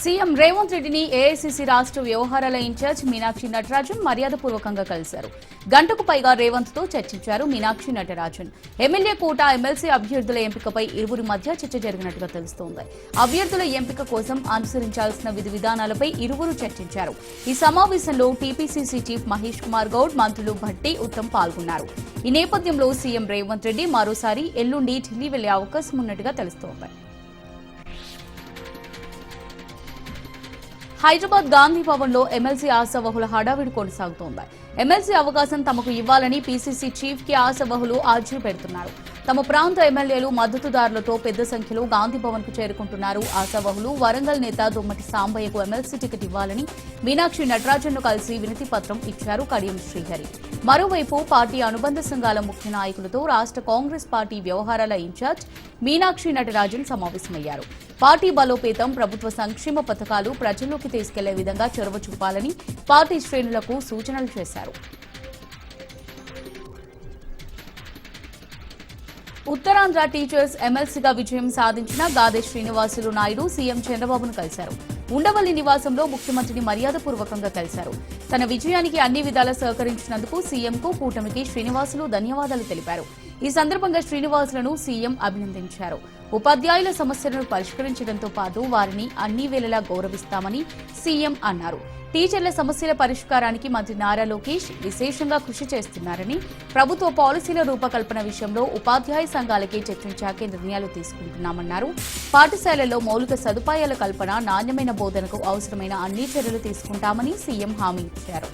CM Revanth రెడ్డిని AICC రాష్ట్ర వ్యవహారాల ఇన్ఛార్జ్ మీనాక్షి నటరాజన్ మర్యాదపూర్వకంగా కలిశారు. గంటకు పైగా రేవంత్ తో చర్చించారు మీనాక్షి నటరాజన్. ఎమ్మెల్యే కోట, ఎమ్మెల్సీ అభ్యర్థుల ఎంపికపై ఇరువురి మధ్య చర్చ జరిగినట్టుగా తెలుస్తోంది. అభ్యర్థుల ఎంపిక కోసం అనుసరించాల్సిన విధి విధానాలపై ఇరువురు చర్చించారు. ఈ సమావేశంలో టీపీసీసీ చీఫ్ మహేష్ కుమార్ గౌడ్, మంత్రులు భట్టి, ఉత్తమ్ పాల్గొన్నారు. ఈ నేపథ్యంలో సీఎం రేవంత్ రెడ్డి మరోసారి ఎల్లుండి ఢిల్లీ వెళ్లే అవకాశం ఉన్నట్టుగా తెలుస్తోంది. హైదరాబాద్ గాంధీ భవన్ లో ఎమ్మెల్సీ ఆశావహుల హడావిడి కొనసాగుతోంది. ఎమ్మెల్సీ అవకాశం తమకు ఇవ్వాలని పీసీసీ చీఫ్ కి ఆశావహులు ఆర్జీ పెడుతున్నారు. తమ ప్రాంత ఎమ్మెల్యేలు మద్దతుదారులతో పెద్ద సంఖ్యలో గాంధీ భవన్ కు చేరుకుంటున్నారు. ఆశావహులు వరంగల్ నేత దొమ్మటి సాంబయ్యకు ఎమ్మెల్సీ టికెట్ ఇవ్వాలని మీనాక్షి నటరాజన్ ను కలిసి వినతి పత్రం ఇచ్చారు కడియం శ్రీహరి. మరోవైపు పార్టీ అనుబంధ సంఘాల ముఖ్య నాయకులతో రాష్ట్ర కాంగ్రెస్ పార్టీ వ్యవహారాల ఇన్ఛార్జ్ మీనాక్షి నటరాజన్ సమావేశమయ్యారు. పార్టీ బలోపేతం, ప్రభుత్వ సంక్షేమ పథకాలు ప్రజల్లోకి తీసుకెళ్లే విధంగా చొరవ చూపాలని పార్టీ శ్రేణులకు సూచనలు చేశారు. ఉత్తరాంధ్ర టీచర్స్ ఎమ్మెల్సీగా విజయం సాధించిన గాదె శ్రీనివాసులు నాయుడు సీఎం చంద్రబాబును కలిశారు. ఉండవల్లి నివాసంలో ముఖ్యమంత్రిని మర్యాదపూర్వకంగా కలిశారు. తన విజయానికి అన్ని విధాలా సహకరించినందుకు సీఎంకు, కూటమికి శ్రీనివాసులు ధన్యవాదాలు తెలిపారు. ఈ సందర్భంగా శ్రీనివాసులను సీఎం అభినందించారు. ఉపాధ్యాయుల సమస్యలను పరిష్కరించడంతో పాటు వారిని అన్ని వేళలా గౌరవిస్తామని సీఎం అన్నారు. టీచర్ల సమస్యల పరిష్కారానికి మంత్రి నారా లోకేష్ విశేషంగా కృషి చేస్తున్నారని, ప్రభుత్వ పాలసీల రూపకల్పన విషయంలో ఉపాధ్యాయ సంఘాలకే చర్చించాకే నిర్ణయాలు తీసుకుంటున్నామన్నారు. పాఠశాలల్లో మౌలిక సదుపాయాల కల్పన, నాణ్యమైన బోధనకు అవసరమైన అన్ని చర్యలు తీసుకుంటామని సీఎం హామీ ఇచ్చారు.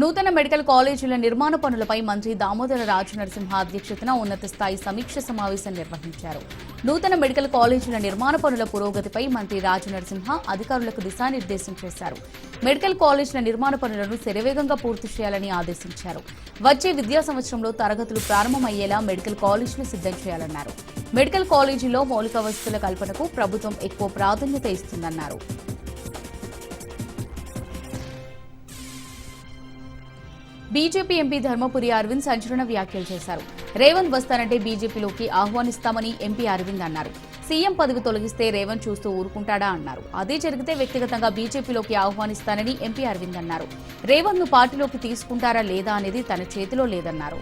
నూతన మెడికల్ కాలేజీల నిర్మాణ పనులపై మంత్రి దామోదర రాజనరసింహ అధ్యక్షతన ఉన్నత స్థాయి సమీక్ష సమావేశం నిర్వహించారు. నూతన మెడికల్ కాలేజీల నిర్మాణ పనుల పురోగతిపై మంత్రి రాజనరసింహ అధికారులకు దిశానిర్దేశం చేశారు. మెడికల్ కాలేజీల నిర్మాణ పనులను శరవేగంగా పూర్తి చేయాలని ఆదేశించారు. వచ్చే విద్యా సంవత్సరంలో తరగతులు ప్రారంభమయ్యేలా మెడికల్ కాలేజీలు సిద్ధం చేయాలన్నారు. మెడికల్ కాలేజీలో మౌలిక వసతుల కల్పనకు ప్రభుత్వం ఎక్కువ ప్రాధాన్యత ఇస్తుందన్నారు. బీజేపీ ఎంపీ ధర్మపురి అరవింద్ సంచలన వ్యాఖ్యలు చేశారు. రేవంత్ వస్తానంటే బీజేపీలోకి ఆహ్వానిస్తామని ఎంపీ అరవింద్ అన్నారు. సీఎం పదవి తొలగిస్తే రేవంత్ చూస్తూ ఊరుకుంటాడా అన్నారు. అదే జరిగితే వ్యక్తిగతంగా బీజేపీలోకి ఆహ్వానిస్తానని ఎంపీ అరవింద్ అన్నారు. రేవంత్ ను పార్టీలోకి తీసుకుంటారా లేదా అనేది తన చేతిలో లేదన్నారు.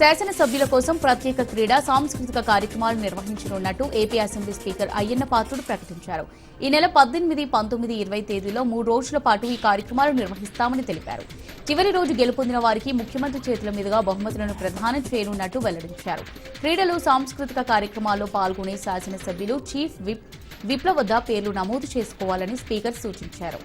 శాసనసభ్యుల కోసం ప్రత్యేక క్రీడా, సాంస్కృతిక కార్యక్రమాలు నిర్వహించనున్నట్టు AP assembly speaker Ayyanna Patrudu ప్రకటించారు. ఈ నెల 18, 19, 20 తేదీలో 3 రోజుల పాటు ఈ కార్యక్రమాలు నిర్వహిస్తామని తెలిపారు. చివరి రోజు గెలుపొందిన వారికి ముఖ్యమంత్రి చేతుల మీదుగా బహుమతులను ప్రదానం చేయనున్నట్టు వెల్లడించారు. క్రీడలు, సాంస్కృతిక కార్యక్రమాల్లో పాల్గొనే శాసనసభ్యులు చీఫ్ విప్ల వద్ద పేర్లు నమోదు చేసుకోవాలని స్పీకర్ సూచించారు.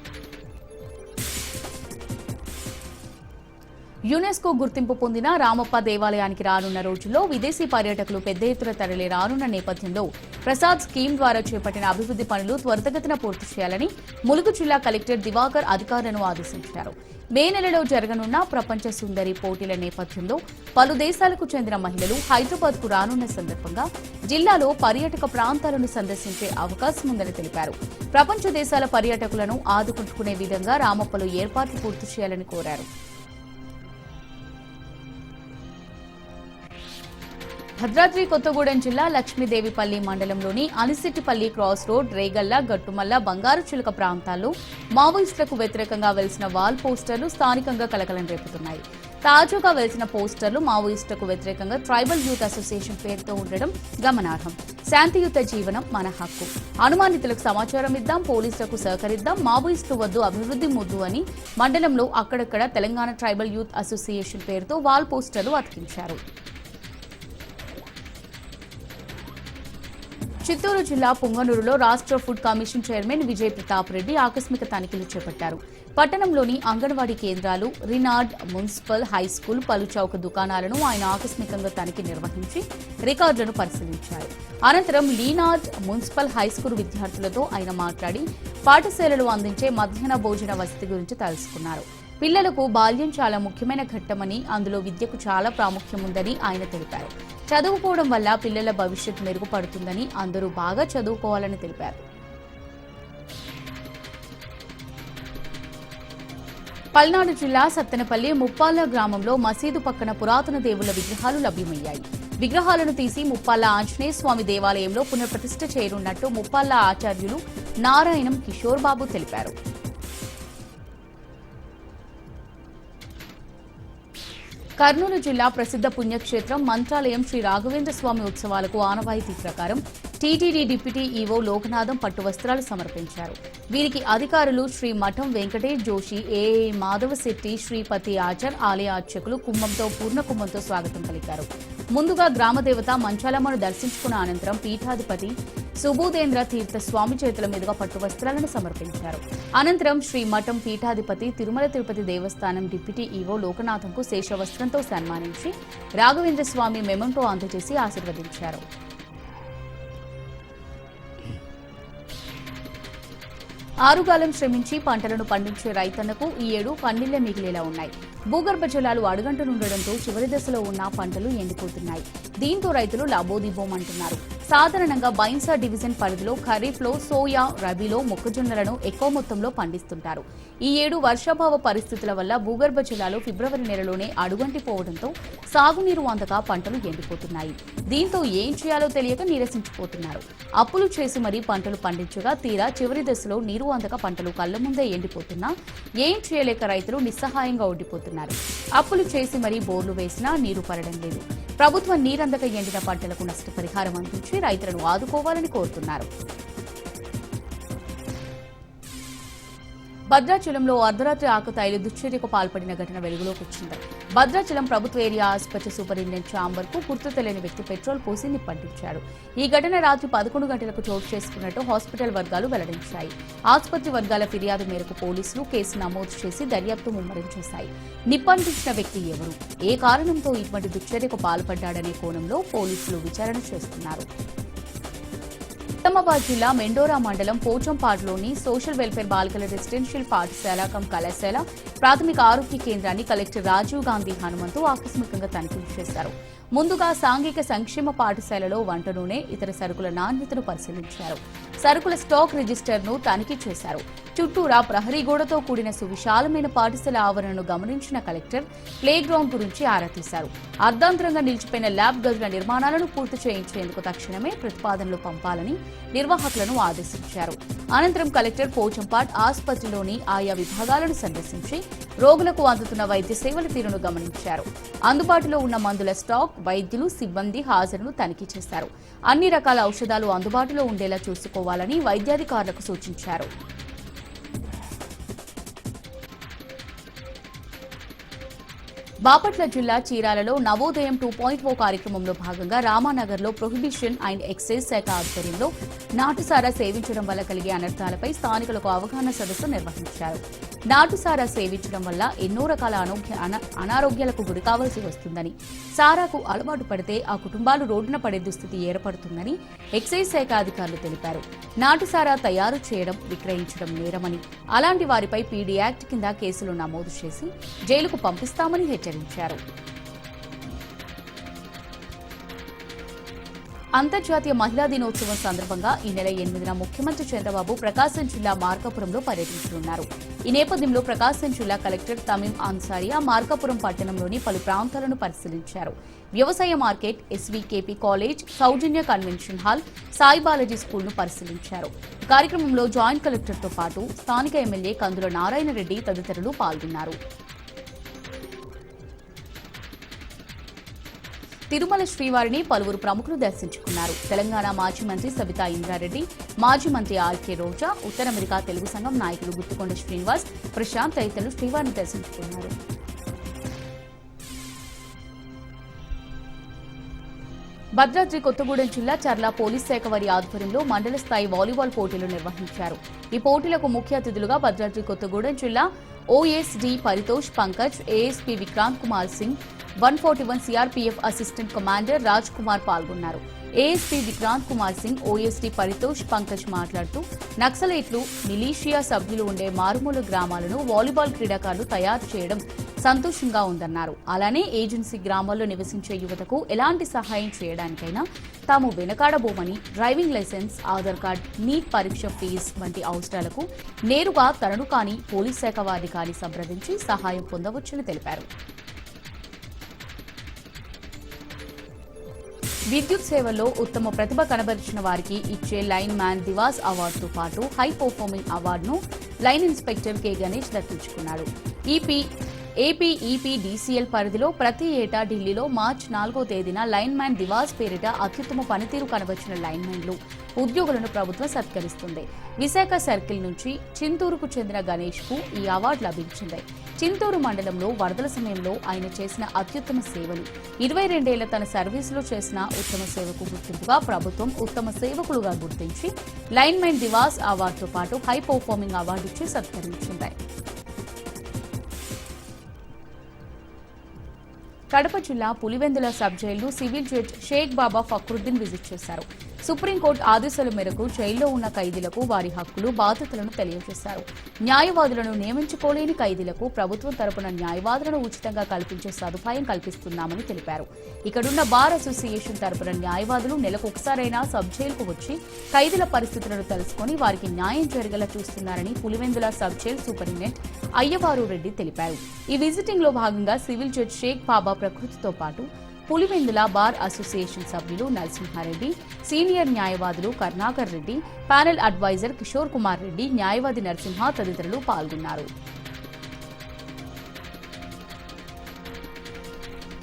యునెస్కో గుర్తింపు పొందిన రామప్ప దేవాలయానికి రానున్న రోజుల్లో విదేశీ పర్యాటకులు పెద్ద ఎత్తున తరలి రానున్న నేపథ్యంలో ప్రసాద్ స్కీమ్ ద్వారా చేపట్టిన అభివృద్ది పనులు త్వరితగతిన పూర్తి చేయాలని ములుగు జిల్లా కలెక్టర్ దివాకర్ అధికారులను ఆదేశించారు. మే నెలలో జరగనున్న ప్రపంచ సుందరి పోటీల నేపథ్యంలో పలు దేశాలకు చెందిన మహిళలు హైదరాబాద్ కు రానున్న సందర్భంగా జిల్లాలో పర్యాటక ప్రాంతాలను సందర్శించే అవకాశం ఉందని తెలిపారు. ప్రపంచ దేశాల పర్యాటకులను ఆదుకుంటుకునే విధంగా రామప్పలో ఏర్పాట్లు పూర్తి చేయాలని కోరారు. భద్రాద్రి కొత్తగూడెం జిల్లా లక్ష్మీదేవిపల్లి మండలంలోని అనిసిట్టిపల్లి క్రాస్ రోడ్, రేగల్ల, గట్టుమల్ల, బంగారు చిలుక ప్రాంతాల్లో మావోయిస్టులకు వ్యతిరేకంగా వెలిసిన వాల్ పోస్టర్లు స్థానికంగా కలకలం రేపుతున్నాయి. తాజాగా వెలిసిన పోస్టర్లు మావోయిస్టులకు వ్యతిరేకంగా ట్రైబల్ యూత్ అసోసియేషన్ పేరుతో ఉండడం గమనార్హం. శాంతియుత జీవనం మన హక్కు, అనుమానితులకు సమాచారం ఇద్దాం, పోలీసులకు సహకరిద్దాం, మావోయిస్టులు వద్దు, అభివృద్ధి ముద్దు అని మండలంలో అక్కడక్కడ తెలంగాణ ట్రైబల్ యూత్ అసోసియేషన్ పేరుతో వాల్ పోస్టర్లు అతికించారు. చిత్తూరు జిల్లా పుంగనూరులో రాష్ట్ర food commission chairman Vijay Pratap Reddy ఆకస్మిక తనిఖీలు చేపట్టారు. పట్టణంలోని అంగన్వాడీ కేంద్రాలు, రినార్డ్ మున్సిపల్ హైస్కూల్, పలు చౌక దుకాణాలను ఆయన ఆకస్మికంగా తనిఖీ నిర్వహించి రికార్డులను పరిశీలించారు. అనంతరం లీనార్డ్ మున్సిపల్ హైస్కూల్ విద్యార్థులతో ఆయన మాట్లాడి పాఠశాలలు అందించే మధ్యాహ్న భోజన వసతి గురించి తెలుసుకున్నారు. పిల్లలకు బాల్యం చాలా ముఖ్యమైన ఘట్టమని, అందులో విద్యకు చాలా ప్రాముఖ్యం ఉందని ఆయన తెలిపారు. చదువుకోవడం వల్ల పిల్లల భవిష్యత్తు మెరుగుపడుతుందని, అందరూ బాగా చదువుకోవాలని తెలిపారు. పల్నాడు జిల్లా సత్తెనపల్లి ముప్పాళ్ల గ్రామంలో మసీదు పక్కన పురాతన దేవుళ్ల విగ్రహాలు లభ్యమయ్యాయి. విగ్రహాలను తీసి ముప్పాళ్ల ఆంజనేయ స్వామి దేవాలయంలో పునఃప్రతిష్ఠ చేయనున్నట్టు ముప్పాళ్ల ఆచార్యులు నారాయణం కిషోర్ బాబు తెలిపారు. కర్నూలు జిల్లా ప్రసిద్ధ పుణ్యక్షేత్రం మంత్రాలయం శ్రీ రాఘవేంద్ర స్వామి ఉత్సవాలకు ఆనవాయితీ ప్రకారం టీటీడీ డిప్యూటీ ఈవో లోకనాథం పట్టు వస్త్రాలు సమర్పించారు. వీరికి అధికారులు శ్రీ మఠం వెంకటేష్ జోషి, ఏఏ మాధవశెట్టి, శ్రీపతి ఆచార్ ఆలయ అర్చకులు కుంభంతో పూర్ణ కుంభంతో స్వాగతం పలికారు. ముందుగా గ్రామదేవత మంచాలమ్మను దర్శించుకున్న అనంతరం పీఠాధిపతి సుబోధేంద్ర తీర్థ స్వామి చేతుల మీదుగా పట్టు వస్త్రాలను సమర్పించారు. అనంతరం శ్రీ మఠం పీఠాధిపతి తిరుమల తిరుపతి దేవస్థానం డిప్యూటీ ఈవో లోకనాథంకు శేషవస్త్రంతో సన్మానించి రాఘవేంద్ర స్వామి మెమంటో అందజేసి ఆశీర్వదించారు. ఆరుగాలం శ్రమించి పంటలను పండించే రైతన్నకు ఈ ఏడు కన్నీళ్లే మిగిలేలా ఉన్నాయి. భూగర్భ జలాలు అడుగంటనుండడంతో చివరి దశలో ఉన్న పంటలు ఎండిపోతున్నాయి. దీంతో రైతులు లాబోదిబోమంటున్నారు. సాధారణంగా బైన్సా డివిజన్ పరిధిలో ఖరీఫ్లో సోయా, రబీలో మొక్కజొన్నలను ఎక్కువ మొత్తంలో పండిస్తుంటారు. ఈ ఏడు వర్షాభావ పరిస్థితుల వల్ల భూగర్భ జలాలు ఫిబ్రవరి నెలలోనే అడుగంటిపోవడంతో సాగునీరు అందక పంటలు ఎండిపోతున్నాయి. దీంతో ఏం చేయాలో తెలియక నీరసించిపోతున్నారు. అప్పులు చేసి మరీ పంటలు పండించగా తీరా చివరి దశలో నీరు అందక పంటలు కళ్ల ముందే ఎండిపోతున్నా ఏం చేయలేక రైతులు నిస్సహాయంగా ఉండిపోతున్నారు. అప్పులు చేసి మరీ బోర్లు వేసినా నీరు పడడం లేదు. ప్రభుత్వం నీరందక ఎండిన పంటలకు నష్టపరిహారం అందించి రైతులను ఆదుకోవాలని కోరుతున్నారు. భద్రాచలంలో అర్ధరాత్రి ఆకతాయిలు దుశ్చర్యకు పాల్పడిన ఘటన వెలుగులోకి వచ్చింది. భద్రాచలం ప్రభుత్వ ఏరియా ఆసుపత్రి సూపరింటెండెంట్ ఛాంబర్ కు గుర్తు తెలియని వ్యక్తి పెట్రోల్ పోసి నిప్పంటించాడు. ఈ ఘటన రాత్రి 11 గంటలకు చోటు చేసుకున్నట్టు హాస్పిటల్ వర్గాలు వెల్లడించాయి. ఆసుపత్రి వర్గాల ఫిర్యాదు మేరకు పోలీసులు కేసు నమోదు చేసి దర్యాప్తు ముమ్మరం చేశాయి. నిప్పంటించిన వ్యక్తి ఎవరు, ఏ కారణంతో ఇటువంటి దుశ్చర్యకు పాల్పడ్డాడనే కోణంలో పోలీసులు విచారణ చేస్తున్నారు. నిజామాబాద్ జిల్లా మెండోరా మండలం పోచంపాడులోని సోషల్ వెల్ఫేర్ బాలికల రెసిడెన్షియల్ పాఠశాల కళాశాల ప్రాథమిక ఆరోగ్య కేంద్రాన్ని కలెక్టర్ రాజీవ్ గాంధీ హనుమంతు ఆకస్మికంగా తనిఖీ చేశారు. ముందుగా సాంఘిక సంక్షేమ పాఠశాలలో వంట నూనె, ఇతర సరుకుల నాణ్యతను పరిశీలించారు. సరుకుల స్టాక్ రిజిస్టర్ను తనిఖీ చేశారు. చుట్టూరా ప్రహరీ గోడతో కూడిన సువిశాలమైన పాఠశాల ఆవరణను గమనించిన కలెక్టర్ ప్లే గ్రౌండ్ గురించి ఆరా తీశారు. అర్ధాంతరంగా నిలిచిపోయిన ల్యాబ్ గదుల నిర్మాణాలను పూర్తి చేయించేందుకు తక్షణమే ప్రతిపాదనలు పంపాలని నిర్వాహకులను ఆదేశించారు. అనంతరం కలెక్టర్ పోచంపాడ్ ఆసుపత్రిలోని ఆయా విభాగాలను సందర్శించి రోగులకు అందుతున్న వైద్య సేవల తీరును గమనించారు. అందుబాటులో ఉన్న మందుల స్టాక్, వైద్యులు, సిబ్బంది హాజరును తనిఖీ చేశారు. అన్ని రకాల ఔషధాలు అందుబాటులో ఉండేలా చూసుకోవాలని వైద్యాధికారులకు సూచించారు. బాపట్ల జిల్లా చీరాలలో నవోదయం 2.0 కార్యక్రమంలో భాగంగా రామానగర్లో ప్రొహిబిషన్ అండ్ ఎక్సైజ్ శాఖ ఆధ్వర్యంలో నాటుసారా సేవించడం వల్ల కలిగే అనర్థాలపై స్థానికులకు అవగాహన సదస్సు నిర్వహించారు. నాటుసారా సేవించడం వల్ల ఎన్నో రకాల అనారోగ్యాలకు గురికావాల్సి వస్తుందని, సారాకు అలవాటు పడితే ఆ కుటుంబాలు రోడ్డున పడే దుస్థితి ఏర్పడుతుందని ఎక్సైజ్ శాఖ అధికారులు తెలిపారు. నాటుసారా తయారు చేయడం, విక్రయించడం నేరమని, అలాంటి వారిపై పీడీ యాక్ట్ కింద కేసులు నమోదు చేసి జైలుకు పంపిస్తామని హెచ్చరించారు. అంతర్జాతీయ మహిళా దినోత్సవం సందర్భంగా ఈ నెల 8న ముఖ్యమంత్రి చంద్రబాబు ప్రకాశం జిల్లా మార్కాపురంలో పర్యటించనున్నారు. ఈ నేపథ్యంలో ప్రకాశం జిల్లా కలెక్టర్ తమీం అన్సారియా మార్కాపురం పట్టణంలోని పలు ప్రాంతాలను పరిశీలించారు. వ్యవసాయ మార్కెట్, ఎస్వీకేపీ కాలేజ్, సౌజన్య కన్వెన్షన్ హాల్, సాయి బాలాజీ స్కూల్ను పరిశీలించారు. కార్యక్రమంలో జాయింట్ కలెక్టర్తో పాటు స్థానిక ఎమ్మెల్యే కందుల నారాయణ రెడ్డి తదితరులు పాల్గొన్నారు. తిరుమల శ్రీవారిని పలువురు ప్రముఖులు దర్శించుకున్నారు. తెలంగాణ మాజీ మంత్రి సబితా ఇంద్రారెడ్డి, మాజీ మంత్రి ఆర్కే రోజా, ఉత్తర అమెరికా తెలుగు సంఘం నాయకులు గుత్తుకొండ శ్రీనివాస్, ప్రశాంత్ తదితరులు శ్రీవారిని దర్శించుకున్నారు. భద్రాద్రి కొత్తగూడెం జిల్లా చర్ల పోలీస్ శాఖ వారి ఆధ్వర్యంలో మండల స్థాయి వాలీబాల్ పోటీలు నిర్వహించారు. ఈ పోటీలకు ముఖ్య అతిథులుగా భద్రాద్రి కొత్తగూడెం జిల్లా OSD Paritosh Pankaj, ASP Vikrant Kumar Singh, 141 CRPF assistant commander Raj Kumar పాల్గొన్నారు. ఏఎస్పీ విక్రాంత్ కుమార్ సింగ్, ఓఎస్డీ పరితోష్ పంకజ్ మాట్లాడుతూ నక్సలైట్లు, మిలీషియా సభ్యులు ఉండే మారుమూల గ్రామాలను వాలీబాల్ క్రీడాకారులు తయారు చేయడం సంతోషంగా ఉందన్నారు. అలానే ఏజెన్సీ గ్రామాల్లో నివసించే యువతకు ఎలాంటి సహాయం చేయడానికైనా తాము వెనకాడబోమని, driving licence, Aadhaar card, NEET పరీక్ష ఫీజు వంటి అవసరాలకు నేరుగా తనను కానీ పోలీస్ శాఖ వారిని కానీ సంప్రదించి సహాయం పొందవచ్చని తెలిపారు. విద్యుత్ సేవల్లో ఉత్తమ ప్రతిభ కనబరిచిన వారికి ఇచ్చే లైన్ మ్యాన్ దివాస్ అవార్డుతో పాటు హై పర్ఫార్మింగ్ అవార్డును లైన్ ఇన్స్పెక్టర్ కె గణేష్ దక్కించుకున్నాడు. ఏపీఈపీడీసీఎల్ పరిధిలో ప్రతి ఏటా ఢిల్లీలో మార్చి 4వ తేదీన లైన్ మ్యాన్ దివాస్ పేరిట అత్యుత్తమ పనితీరు కనబరిచిన లైన్ మ్యాన్లు, ఉద్యోగులను ప్రభుత్వం సత్కరిస్తుంది. విశాఖ సర్కిల్ నుంచి చింతూరుకు చెందిన గణేష్ కు ఈ అవార్డు లభించింది. చింతూరు మండలంలో వరదల సమయంలో ఆయన చేసిన అత్యుత్తమ సేవలు, 22 ఏళ్ల తన సర్వీసులో చేసిన ఉత్తమ సేవకు గుర్తింపుగా ప్రభుత్వం ఉత్తమ సేవకులుగా గుర్తించి లైన్ మ్యాన్ దివాస్ అవార్డుతో పాటు హై పర్ఫార్మింగ్ అవార్డు ఇచ్చి సత్కరించింది. కడప జిల్లా Pulivendula sub jail civil judge Sheikh Baba Fakruddin visit చేశారు. సుప్రీంకోర్టు ఆదేశాల మేరకు జైల్లో ఉన్న ఖైదీలకు వారి హక్కులు, బాధ్యతలను తెలియజేశారు. న్యాయవాదులను నియమించుకోలేని ఖైదీలకు ప్రభుత్వం తరపున న్యాయవాదులను ఉచితంగా కల్పించే సదుపాయం కల్పిస్తున్నామని తెలిపారు. ఇక్కడున్న బార్ అసోసియేషన్ తరపున న్యాయవాదులు నెలకు ఒకసారైనా సబ్ జైలుకు వచ్చి ఖైదీల పరిస్థితులను తెలుసుకుని వారికి న్యాయం జరిగేలా చూస్తున్నారని పులివెందుల సబ్ జైలు సూపరింటెండెంట్ అయ్యవారు రెడ్డి తెలిపారు. ఈ విజిటింగ్ లో భాగంగా సివిల్ జడ్జి షేక్ బాబా ప్రకృతితో పాటు పులివెందుల బార్ అసోసియేషన్ సభ్యులు నరసింహారెడ్డి, సీనియర్ న్యాయవాదులు కరుణాకర్ రెడ్డి, ప్యానెల్ అడ్వైజర్ కిషోర్ కుమార్ రెడ్డి, న్యాయవాది నరసింహ తదితరులు పాల్గొన్నారు.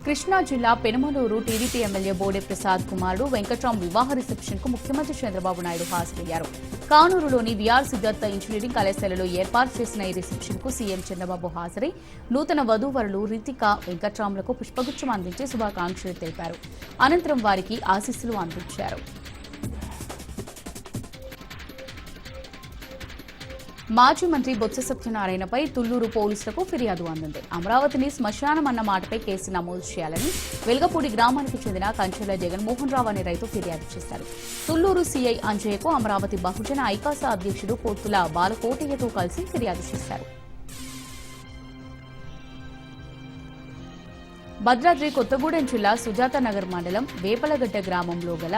కృష్ణా జిల్లా పెనుమలూరు టీడీపీ ఎమ్మెల్యే బోడే ప్రసాద్ కుమారుడు వెంకట్రాం వివాహ రిసెప్షన్ కు ముఖ్యమంత్రి చంద్రబాబు నాయుడు హాజరయ్యారు. కానూరులోని విఆర్ సిద్ధార్థ ఇంజనీరింగ్ కళాశాలలో ఏర్పాటు చేసిన ఈ రిసెప్షన్ కు సీఎం చంద్రబాబు హాజరై నూతన వధూవరులు రితిక, వెంకట్రాంలకు పుష్పగుచ్చం అందించి శుభాకాంక్షలు తెలిపారు. అనంతరం వారికి ఆశీస్సులు అందించారు. మాజీ మంత్రి బొత్స సత్యనారాయణపై తుళ్లూరు పోలీసులకు ఫిర్యాదు అందింది. అమరావతిని శ్మశానం అన్న మాటపై కేసు నమోదు చేయాలని వెల్గపూడి గ్రామానికి చెందిన కంచెల జగన్మోహన్ రావు అనే రైతు ఫిర్యాదు చేశారు. తుళ్లూరు సీఐ అంజయ్యకు అమరావతి బహుజన ఐకాస అధ్యక్షుడు పోతుల బాలకోటయ్యతో కలిసి ఫిర్యాదు చేశారు. భద్రాద్రి కొత్తగూడెం జిల్లా సుజాతానగర్ మండలం వేపలగడ్డ గ్రామంలో గల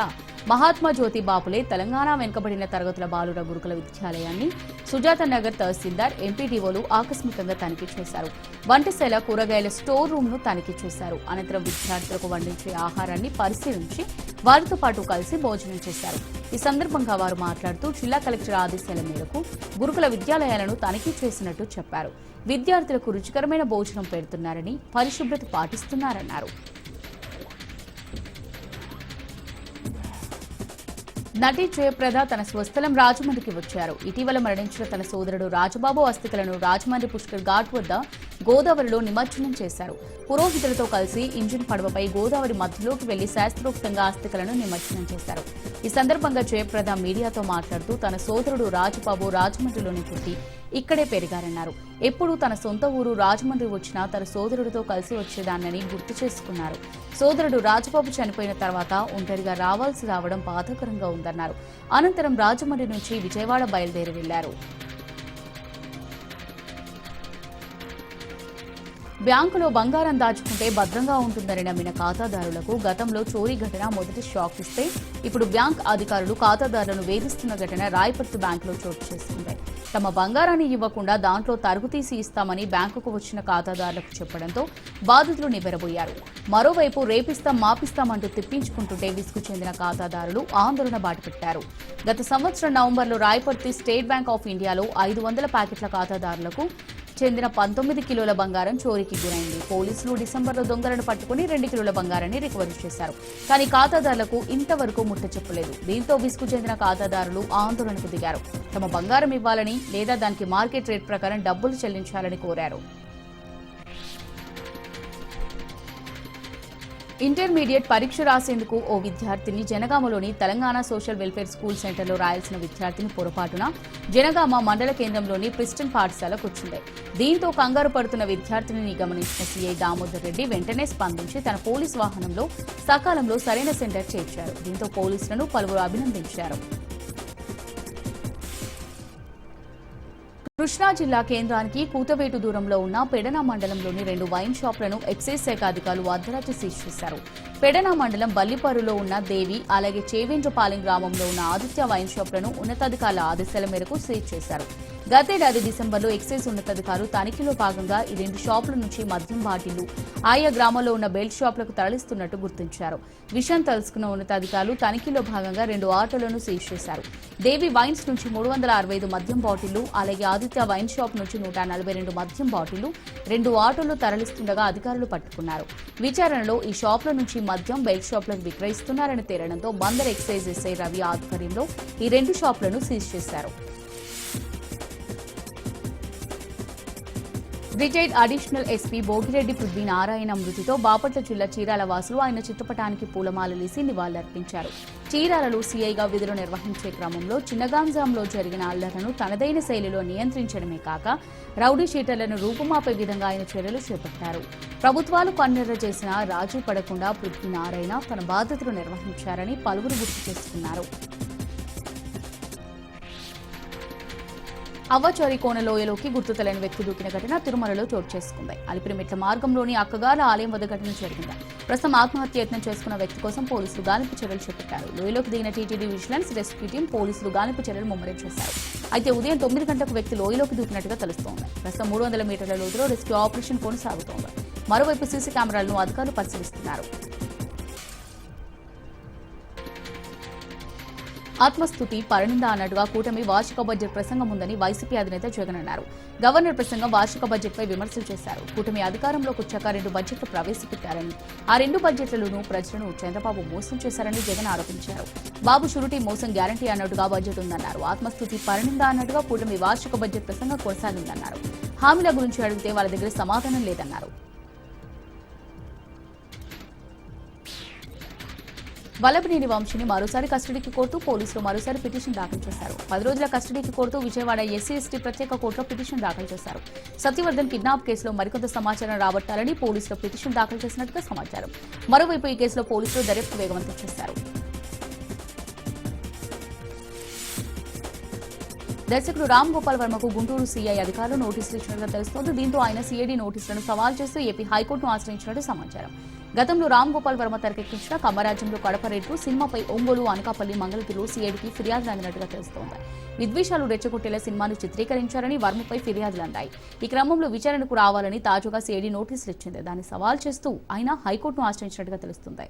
మహాత్మా జ్యోతి బాపులే తెలంగాణ వెనుకబడిన తరగతుల బాలుర గురుకుల విద్యాలయాన్ని సుజాతానగర్ తహసీల్దార్, ఎంపీడీఓలు ఆకస్మికంగా తనిఖీ చేశారు. వంటశాల, కూరగాయల స్టోర్ రూమ్ ను తనిఖీ చేశారు. అనంతరం విద్యార్థులకు వండించే ఆహారాన్ని పరిశీలించి వారితో పాటు కలిసి భోజనం చేశారు. ఈ సందర్భంగా వారు మాట్లాడుతూ జిల్లా కలెక్టర్ ఆదేశాల మేరకు గురుకుల విద్యాలయాలను తనిఖీ చేసినట్టు చెప్పారు. విద్యార్థులకు రుచికరమైన భోజనం పెడుతున్నారని, పరిశుభ్రత పాటిస్తున్నారన్నారు. నటి జయప్రద తన స్వస్థలం రాజమండ్రికి వచ్చారు. ఇటీవల మరణించిన తన సోదరుడు రాజబాబు అస్థికలను రాజమండ్రి పుష్కర్ ఘాట్ వద్ద గోదావరిలో నిమజ్జనం చేశారు. పురోహితులతో కలిసి ఇంజిన్ పడవపై గోదావరి మధ్యలోకి వెళ్లి శాస్త్రోక్తంగా అస్థికలను నిమజ్జనం చేశారు. ఈ సందర్భంగా జయప్రద మీడియాతో మాట్లాడుతూ తన సోదరుడు రాజబాబు రాజమండ్రిలోని పుట్టి ఇక్కడే పెరిగారన్నారు. ఎప్పుడు తన సొంత ఊరు రాజమండ్రి వచ్చినా తన సోదరుడితో కలిసి వచ్చేదాన్నని గుర్తు చేసుకున్నారు. సోదరుడు రాజబాబు చనిపోయిన తర్వాత ఒంటరిగా రావాల్సి రావడం బాధాకరంగా ఉందన్నారు. అనంతరం రాజమండ్రి నుంచి విజయవాడ బయలుదేరి వెళ్లారు. బ్యాంకులో బంగారం దాచుకుంటే భద్రంగా ఉంటుందని నమ్మిన ఖాతాదారులకు గతంలో చోరీ ఘటన మొదటి షాక్ ఇస్తే ఇప్పుడు బ్యాంక్ అధికారులు ఖాతాదారులను వేధిస్తున్న ఘటన రాయపర్తి బ్యాంకులో చోటు చేసుకుంది. తమ బంగారాన్ని ఇవ్వకుండా దాంట్లో తరుగు తీసి ఇస్తామని బ్యాంకుకు వచ్చిన ఖాతాదారులకు చెప్పడంతో బాధితులు నివ్వెరబోయారు. మరోవైపు రేపిస్తాం మాపిస్తామంటూ తిప్పించుకుంటుంటే విసుగు చెందిన ఖాతాదారులు ఆందోళన బాటపెట్టారు. గత సంవత్సరం నవంబర్లో రాయపర్తి స్టేట్ బ్యాంక్ ఆఫ్ ఇండియాలో 500 ప్యాకెట్ల ఖాతాదారులకు చెందిన 19 కిలోల బంగారం చోరీకి గురైంది. పోలీసులు డిసెంబర్లో దొంగలను పట్టుకుని 2 కిలోల బంగారాన్ని రికవరీ చేశారు. కానీ ఖాతాదారులకు ఇంతవరకు ముట్ట చెప్పలేదు. దీంతో విసుగు చెందిన ఖాతాదారులు ఆందోళనకు దిగారు. తమ బంగారం ఇవ్వాలని లేదా దానికి మార్కెట్ రేట్ ప్రకారం డబ్బులు చెల్లించాలని కోరారు. ఇంటర్మీడియట్ పరీక్ష రాసేందుకు ఓ విద్యార్థిని జనగామలోని తెలంగాణ సోషల్ వెల్ఫేర్ స్కూల్ సెంటర్లో రాయాల్సిన విద్యార్థిని పొరపాటున జనగామ మండల కేంద్రంలోని ప్రిస్టన్ పాఠశాలకు వచ్చింది. దీంతో కంగారు పడుతున్న విద్యార్థిని గమనించిన సీఐ దామోదర్ రెడ్డి వెంటనే స్పందించి తన పోలీస్ వాహనంలో సకాలంలో సరైన సెంటర్ చేర్చారు. దీంతో పోలీసులను పలువురు అభినందించారు. కృష్ణా జిల్లా కేంద్రానికి కూతవేటు దూరంలో ఉన్న పెడన మండలంలోని 2 వైన్ షాపులను ఎక్సైజ్ శాఖ అధికారులు అర్ధరాత్రి సీజ్ చేశారు. పెడన మండలం బల్లిపరులో ఉన్న దేవి, అలాగే చేవేంద్రపాలెం గ్రామంలో ఉన్న ఆదిత్య వైన్ షాపులను ఉన్నతాధికారుల ఆదేశాల మేరకు సీజ్ చేశారు. గతేడాది డిసెంబర్లో ఎక్సైజ్ ఉన్నతాధికారులు తనిఖీలో భాగంగా ఈ 2 షాపుల నుంచి మద్యం బాటిళ్లు ఆయా గ్రామాల్లో ఉన్న బెల్ట్ షాపులకు తరలిస్తున్నట్టు గుర్తించారు. విషయం తెలుసుకున్న ఉన్నతాధికారులు తనిఖీలో భాగంగా 2 ఆటోలను సీజ్ చేశారు. దేవి వైన్స్ నుంచి 365 మద్యం బాటిళ్లు, అలాగే ఆదిత్య వైన్ షాప్ నుంచి 142 మద్యం బాటిళ్లు 2 ఆటోలు తరలిస్తుండగా అధికారులు పట్టుకున్నారు. విచారణలో ఈ షాపుల నుంచి మద్యం బెల్ట్ షాపులకు విక్రయిస్తున్నారని తేలడంతో బందర్ ఎక్సైజ్ ఎస్ఐ రవి ఆధ్వర్యంలో ఈ 2 షాపులను సీజ్ చేశారు. Retired additional SP Bhogireddy Prithvinarayana మృతితో బాపట్ల జిల్లా చీరాల వాసులు ఆయన చిత్రపటానికి పూలమాలలేసి నివాళులర్పించారు. చీరాలలో సీఐగా విధులు నిర్వహించే క్రమంలో చిన్నగాంజాంలో జరిగిన అల్లర్లను తనదైన శైలిలో నియంత్రించడమే కాక రౌడీ షీటర్లను రూపుమాపే విధంగా ఆయన చర్యలు చేపట్టారు. ప్రభుత్వాలు కన్నెర్ర చేసినా రాజీ పడకుండా పృథ్వీనారాయణ తన బాధ్యతలు నిర్వహించారని పలువురు గుర్తు చేసుకున్నారు. అవ్వచోరి కోన లోయలోకి గుర్తు తెలియని వ్యక్తి దూకిన ఘటన తిరుమలలో చోటు చేసుకుంది. అలిపిరిమెట్ల మార్గంలోని అక్కగాల ఆలయం వద్ద ఘటన జరిగింది. ప్రస్తుతం ఆత్మహత్య యత్నం చేసుకున్న వ్యక్తి కోసం పోలీసులు గాలింపు చర్యలు చేపట్టారు. లోయలోకి దిగిన టీటీడీ విజిలెన్స్ రెస్క్యూ టీం పోలీసులు గాలింపు చర్యలు ముమ్మరం చేశారు. అయితే ఉదయం 9 గంటలకు వ్యక్తి లోయలోకి దూకినట్టుగా తెలుస్తోంది. ప్రస్తుతం 300 మీటర్ల లోతులో రెస్క్యూ ఆపరేషన్ కొనసాగుతోంది. మరోవైపు సీసీ కెమెరాలను అధికారులు పరిశీలిస్తున్నారు. ఆత్మస్తుతి పరనింద అన్నట్టుగా కూటమి వార్షిక బడ్జెట్ ప్రసంగం ఉందని వైసీపీ అధినేత జగన్ అన్నారు. గవర్నర్ ప్రసంగం వార్షిక బడ్జెట్పై విమర్శలు చేశారు. కూటమి అధికారంలోకి వచ్చాక 2 బడ్జెట్లు ప్రవేశపెట్టారని, ఆ 2 బడ్జెట్లలోనూ ప్రజలను చంద్రబాబు మోసం చేశారని జగన్ ఆరోపించారు. బాబు షురిటీ మోసం గ్యారంటీ అన్నట్టుగా బడ్జెట్ ఉందన్నారు. ఆత్మస్తుతి పరనింద అన్నట్టుగా కూటమి వార్షిక బడ్జెట్ ప్రసంగం కొనసాగిందన్నారు. హామీల గురించి అడిగితే వాళ్ళ దగ్గర సమాధానం లేదన్నారు. వల్లభనేని వంశీని మరోసారి కస్టడీకి కోరుతూ పోలీసులు మరోసారి పిటిషన్ దాఖలు చేశారు. 10 రోజుల కస్టడీకి కోరుతూ విజయవాడ ఎస్సీ/ఎస్టీ ప్రత్యేక కోర్టులో పిటిషన్ దాఖలు చేశారు. సత్యవర్ధన్ కిడ్నాప్ కేసులో మరికొంత సమాచారం రాబట్టాలని పోలీసులు పిటిషన్ దాఖలు చేసినట్టుగా సమాచారం. మరోవైపు ఈ కేసులో పోలీసులు దర్యాప్తు వేగవంతం చేశారు. దర్శకుడు రామ్ గోపాల్ వర్మకు గుంటూరు సీఐ అధికారులు నోటీసులు ఇచ్చినట్టుగా తెలుస్తోంది. దీంతో ఆయన సీఐడీ నోటీసులను సవాల్ చేస్తూ ఏపీ హైకోర్టును ఆశ్రయించినట్టు సమాచారం. గతంలో రామ్ గోపాల్ వర్మ తెరకెక్కించిన కమ్మరాజ్యంలో కడప రేట్లు సినిమాపై ఒంగోలు, అనకాపల్లి, మంగళగిరిలో సీఐడీకి ఫిర్యాదులు అందినట్టుగా తెలుస్తోంది. విద్వేషాలు రెచ్చగొట్టేలా సినిమాను చిత్రీకరించారని వర్మపై ఫిర్యాదులు అందాయి. ఈ క్రమంలో విచారణకు రావాలని తాజాగా సీఐడీ నోటీసులు ఇచ్చింది. దాన్ని సవాల్ చేస్తూ ఆయన హైకోర్టును ఆశ్రయించినట్టుగా తెలుస్తుంది.